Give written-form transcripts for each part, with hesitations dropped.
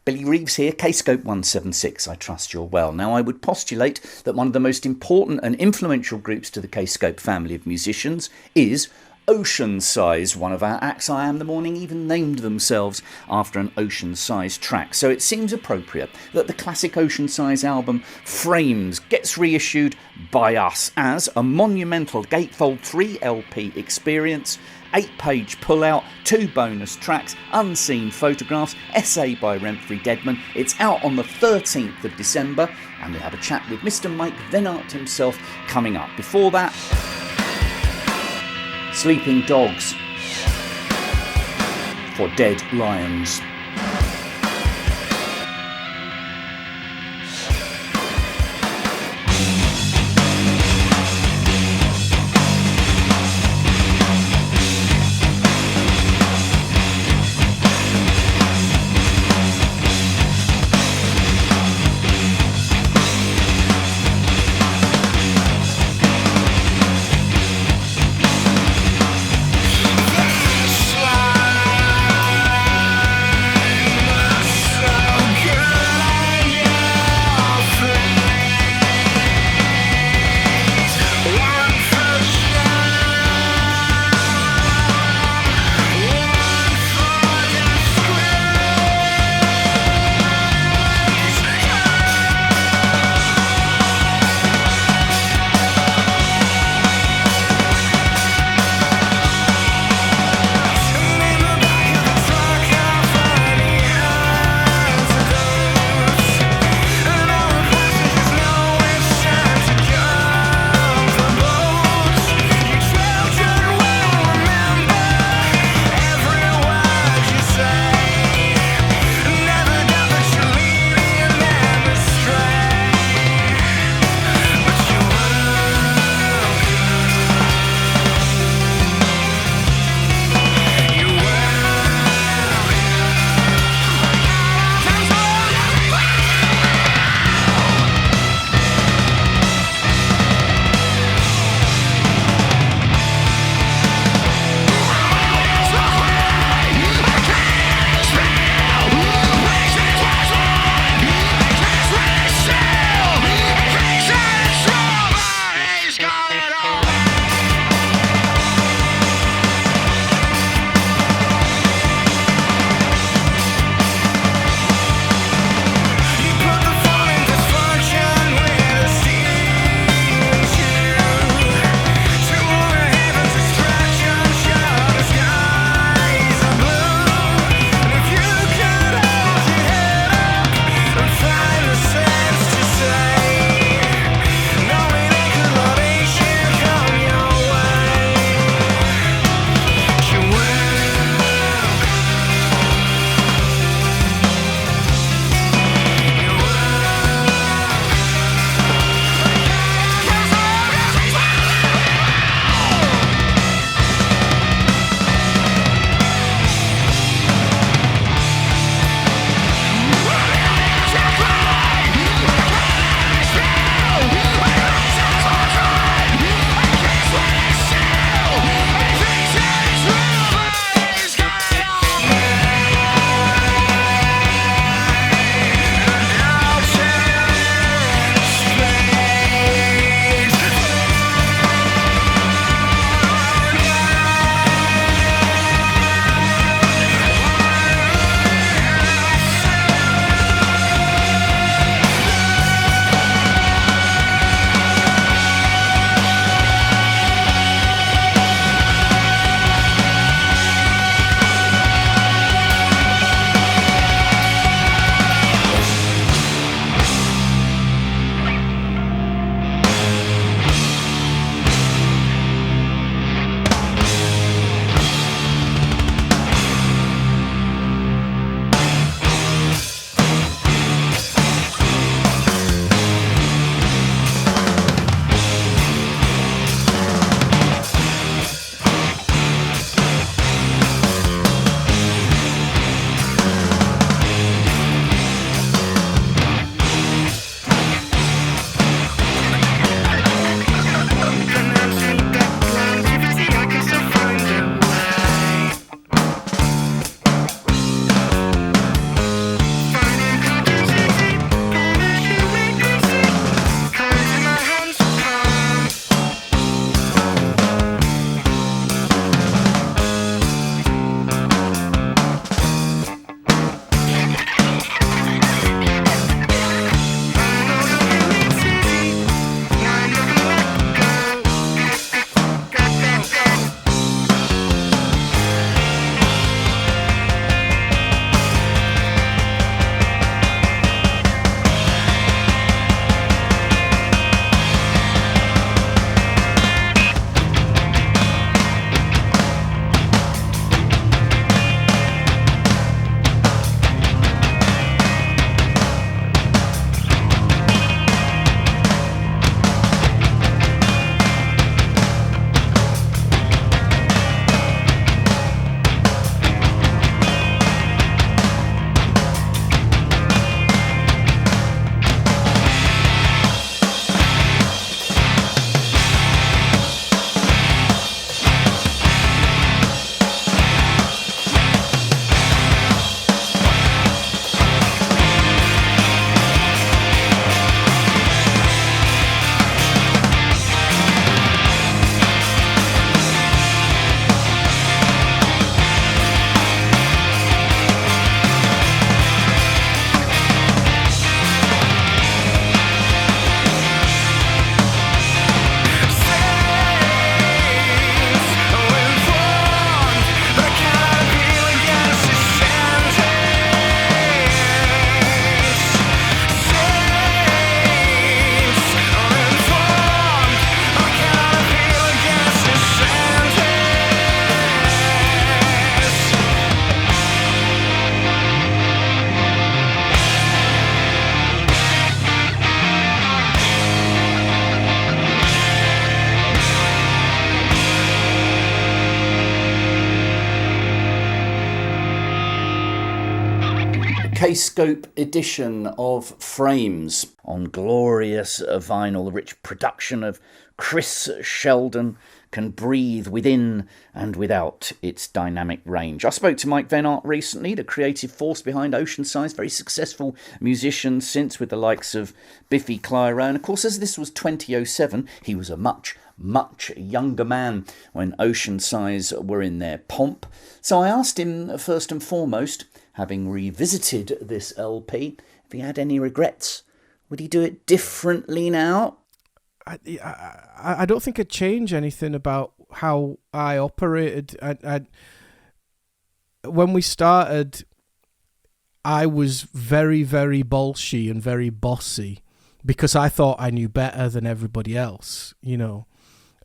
Billy Reeves here, Kscope 176, I trust you're well. Now, I would postulate that one of the most important and influential groups to the Kscope family of musicians is Oceansize. One of our acts, I Am the Morning, even named themselves after an Oceansize track. So it seems appropriate that the classic Oceansize album Frames gets reissued by us as a monumental gatefold 3 LP experience, 8-page pullout, 2 bonus tracks, unseen photographs, essay by Remfry Deadman. It's out on the 13th of December, and we'll have a chat with Mr. Mike Vennart himself coming up. Before that, Sleeping Dogs for Dead Lions. Kscope edition of Frames on glorious vinyl, the rich production of Chris Sheldon can breathe within and without its dynamic range. I spoke to Mike Vennart recently, the creative force behind Oceansize, very successful musician since with the likes of Biffy Clyro. And of course, as this was 2007, he was a much younger man when Oceansize were in their pomp. So I asked him, first and foremost, having revisited this LP, if he had any regrets. Would he do it differently now? I don't think I'd change anything about how I operated. When we started, I was very, very bolshy and very bossy because I thought I knew better than everybody else, you know.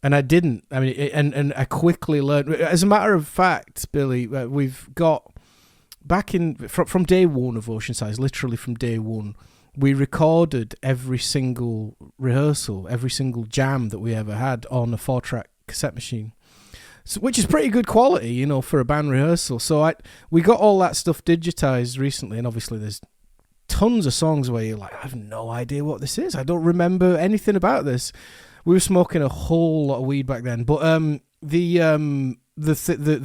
And I didn't. I mean, and I quickly learned. As a matter of fact, Billy, we've got back from day one of Oceansize, literally from day one, we recorded every single rehearsal, every single jam that we ever had on a 4-track cassette machine, so, which is pretty good quality, you know, for a band rehearsal. So we got all that stuff digitized recently, and obviously there's tons of songs where you're like, I have no idea what this is. I don't remember anything about this. We were smoking a whole lot of weed back then, but the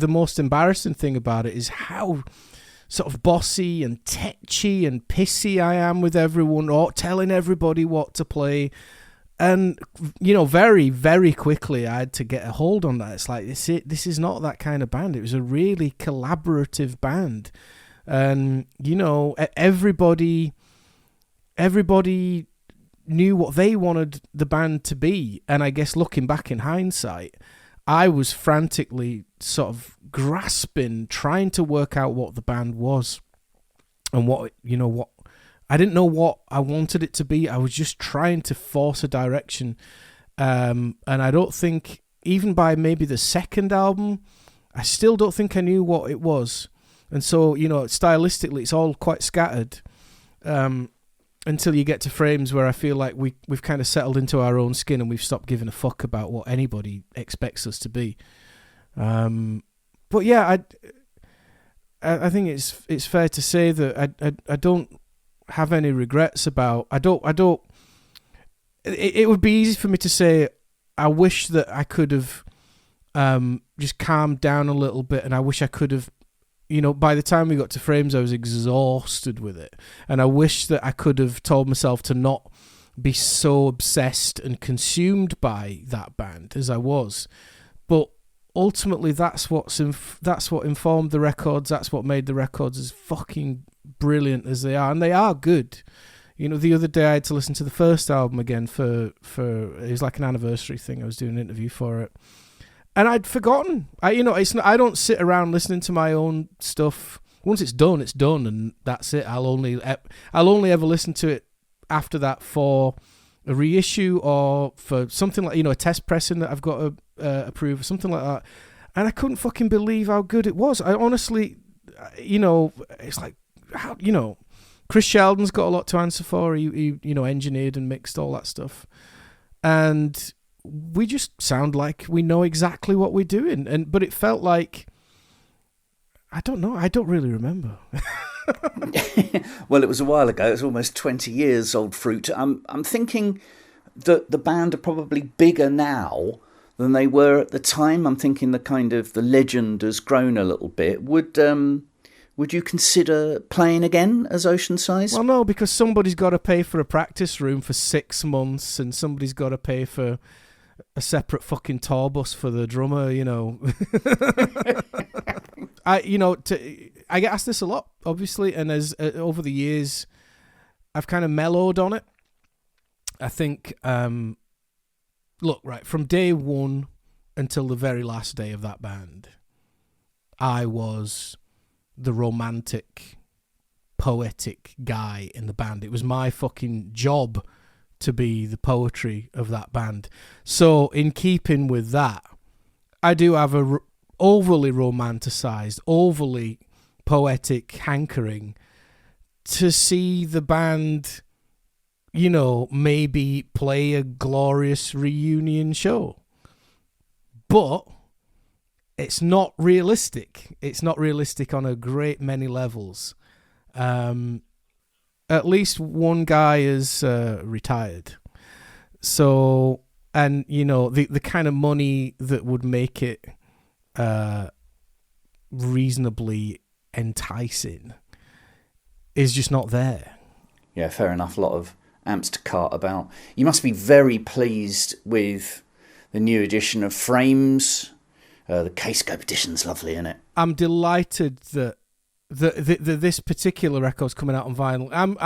most embarrassing thing about it is how sort of bossy and tetchy and pissy I am with everyone, or telling everybody what to play. And, you know, very, very quickly I had to get a hold on that. It's like, this is not that kind of band. It was a really collaborative band. And, you know, everybody knew what they wanted the band to be. And I guess looking back in hindsight, I was frantically sort of grasping, trying to work out what the band was and what I didn't know what I wanted it to be. I was just trying to force a direction. And I don't think, even by maybe the second album, I still don't think I knew what it was. And so, you know, stylistically, it's all quite scattered. Until you get to Frames, where I feel like we've kind of settled into our own skin and we've stopped giving a fuck about what anybody expects us to be. But yeah, I think it's fair to say that I don't have any regrets about. It would be easy for me to say I wish that I could have just calmed down a little bit, and I wish I could have. You know, by the time we got to Frames, I was exhausted with it. And I wish that I could have told myself to not be so obsessed and consumed by that band as I was. But ultimately, that's what informed the records. That's what made the records as fucking brilliant as they are. And they are good. You know, the other day I had to listen to the first album again for it was like an anniversary thing. I was doing an interview for it. And I'd forgotten. I don't sit around listening to my own stuff. Once it's done, and that's it. I'll only ever listen to it after that for a reissue or for something like, you know, a test pressing that I've got to approve or something like that. And I couldn't fucking believe how good it was. I honestly, you know, it's like, how, you know, Chris Sheldon's got a lot to answer for. He you know, engineered and mixed all that stuff, and we just sound like we know exactly what we're doing. But it felt like, I don't know, I don't really remember. Well, it was a while ago. It's almost 20 years old fruit. I'm thinking that the band are probably bigger now than they were at the time. I'm thinking the legend has grown a little bit. Would you consider playing again as Oceansize? Well, no, because somebody's got to pay for a practice room for 6 months, and somebody's got to pay for a separate fucking tour bus for the drummer, you know. I get asked this a lot, obviously, and as over the years, I've kind of mellowed on it. I think, look, right, from day one until the very last day of that band, I was the romantic, poetic guy in the band. It was my fucking job to be the poetry of that band. So in keeping with that, I do have a overly romanticized, overly poetic hankering to see the band, you know, maybe play a glorious reunion show. But it's not realistic. It's not realistic on a great many levels. At least one guy is retired. So, and you know, the kind of money that would make it reasonably enticing is just not there. Yeah, fair enough. A lot of amps to cart about. You must be very pleased with the new edition of Frames. The Kscope edition's lovely, isn't it? I'm delighted that this particular record's coming out on vinyl. I'm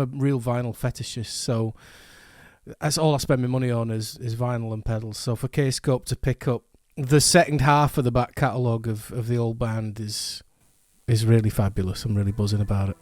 a real vinyl fetishist, so that's all I spend my money on is vinyl and pedals. So for Kscope to pick up the second half of the back catalogue of the old band is really fabulous. I'm really buzzing about it.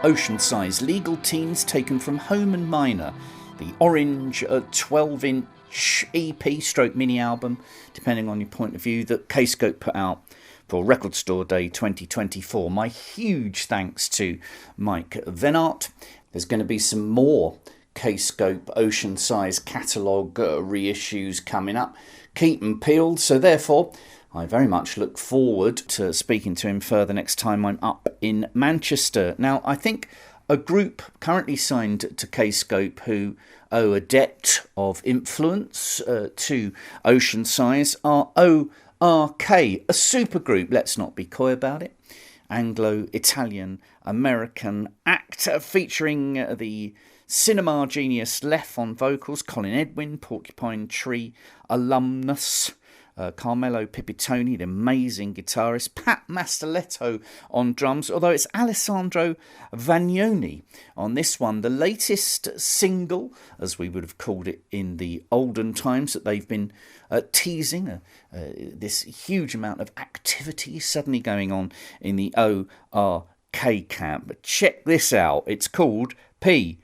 Oceansize Legal Teens taken from Home and Minor, the orange 12-inch EP stroke mini album, depending on your point of view, that Kscope put out for Record Store Day 2024. My huge thanks to Mike Vennart. There's going to be some more Kscope Oceansize catalogue reissues coming up. Keep them peeled, so therefore I very much look forward to speaking to him further next time I'm up in Manchester. Now, I think a group currently signed to Kscope who owe a debt of influence to Oceansize are O.R.K, a supergroup, let's not be coy about it. Anglo-Italian American act featuring the cinema genius Lef on vocals, Colin Edwin, Porcupine Tree alumnus, Carmelo Pipitoni, the amazing guitarist, Pat Mastelletto on drums, although it's Alessandro Vagnoni on this one, the latest single, as we would have called it in the olden times, that they've been teasing, this huge amount of activity suddenly going on in the O.R.K camp. But check this out, it's called P-U-T-F-P.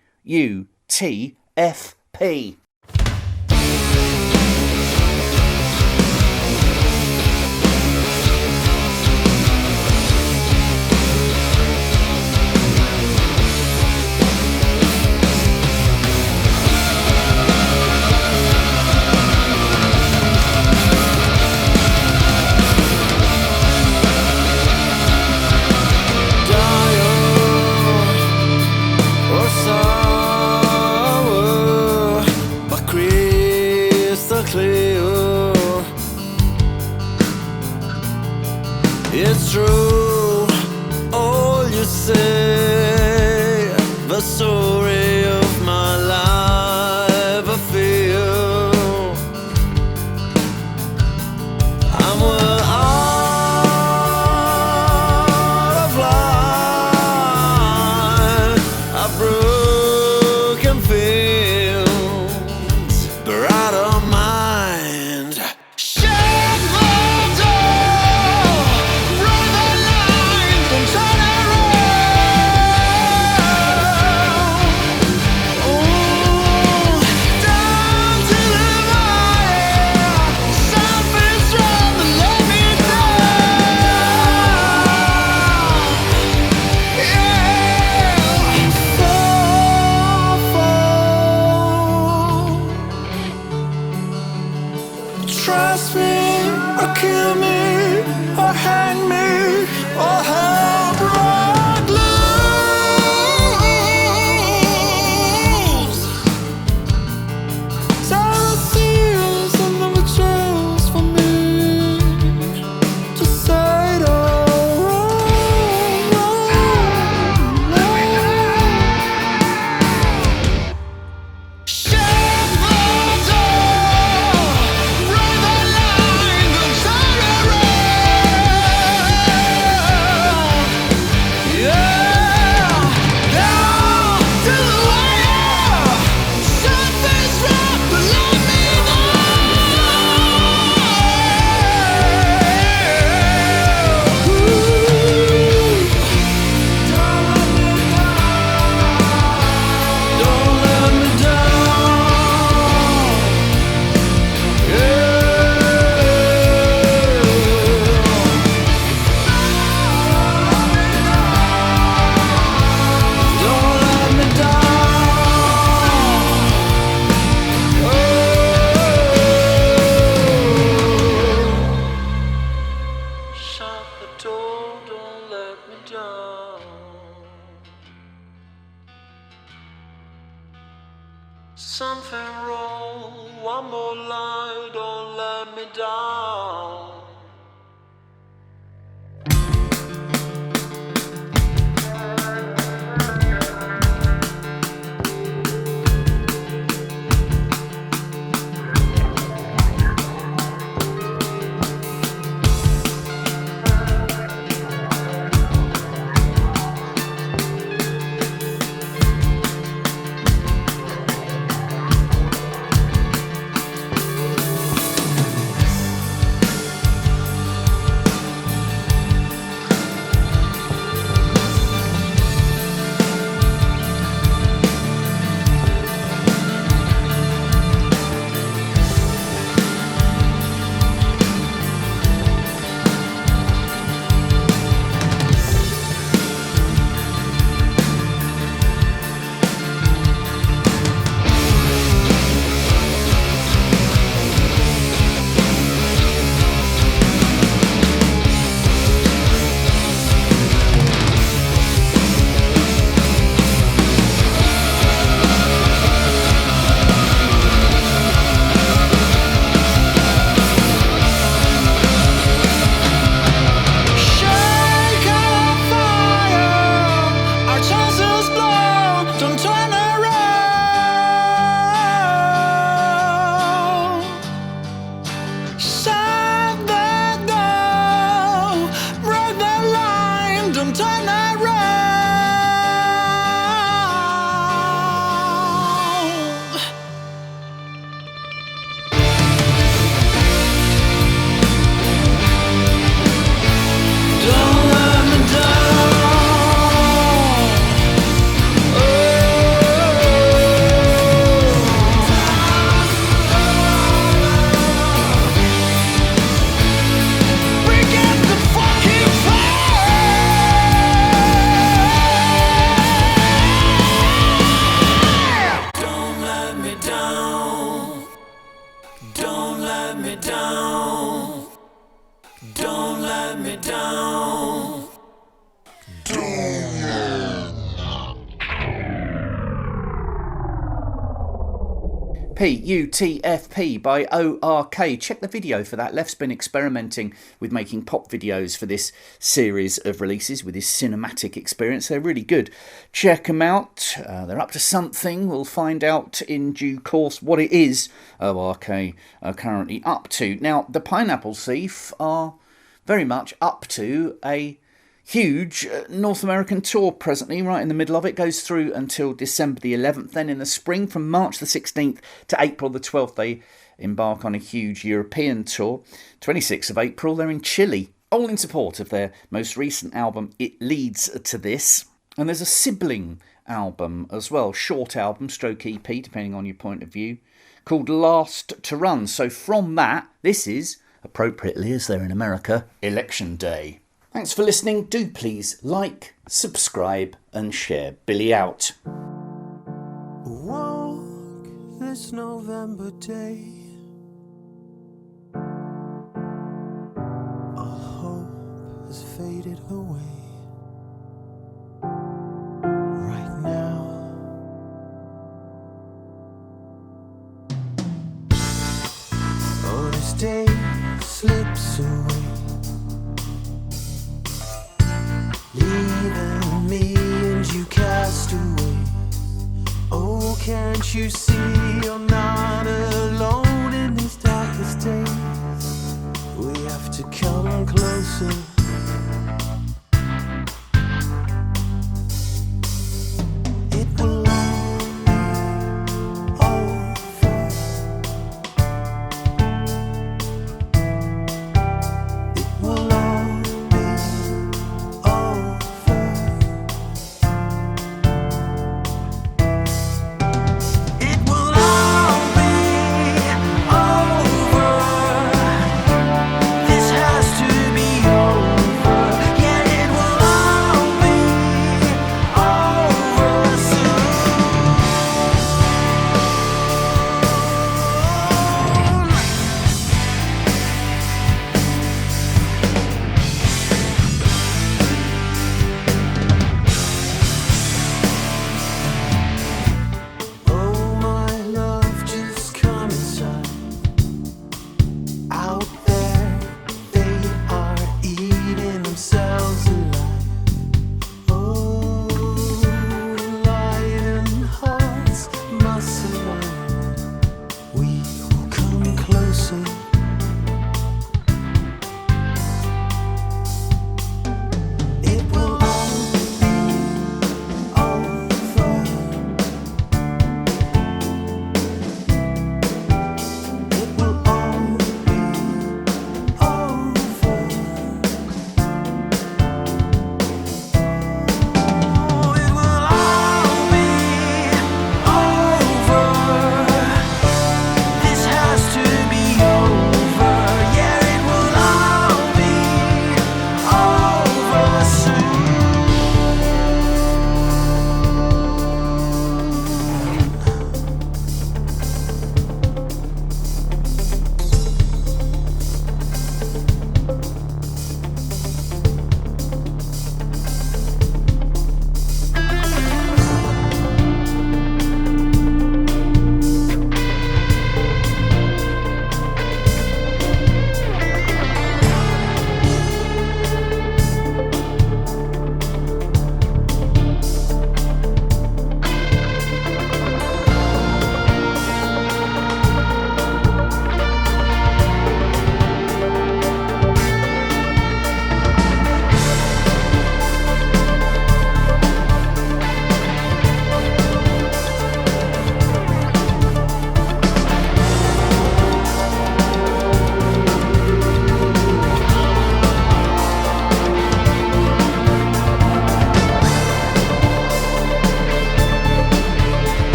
It's true, all you say, the story of my life, I feel I'm out of line, I've broken fields, but I don't mind. Trust me, or kill me, or hang me, or help break loose. Tell the thieves and the betrayals for me to say it all something wrong, one more lie, don't let me down. down. Don't let me down. PUTFP by O.R.K. Check the video for that. Left's been experimenting with making pop videos for this series of releases with his cinematic experience. They're really good. Check them out. They're up to something. We'll find out in due course what it is O.R.K. are currently up to. Now, the Pineapple Thief are very much up to a huge North American tour presently, right in the middle of it. Goes through until December the 11th. Then in the spring, from March the 16th to April the 12th, they embark on a huge European tour. 26th of April, they're in Chile, all in support of their most recent album, It Leads to This. And there's a sibling album as well, short album, stroke EP, depending on your point of view, called Last to Run. So from that, this is, appropriately as they're in America, Election Day. Thanks for listening. Do please like, subscribe and share. Billy out. Walk this November day. All hope has faded away. Right now, oh, this day slips away, leaving me and you cast away. Oh, can't you see you're not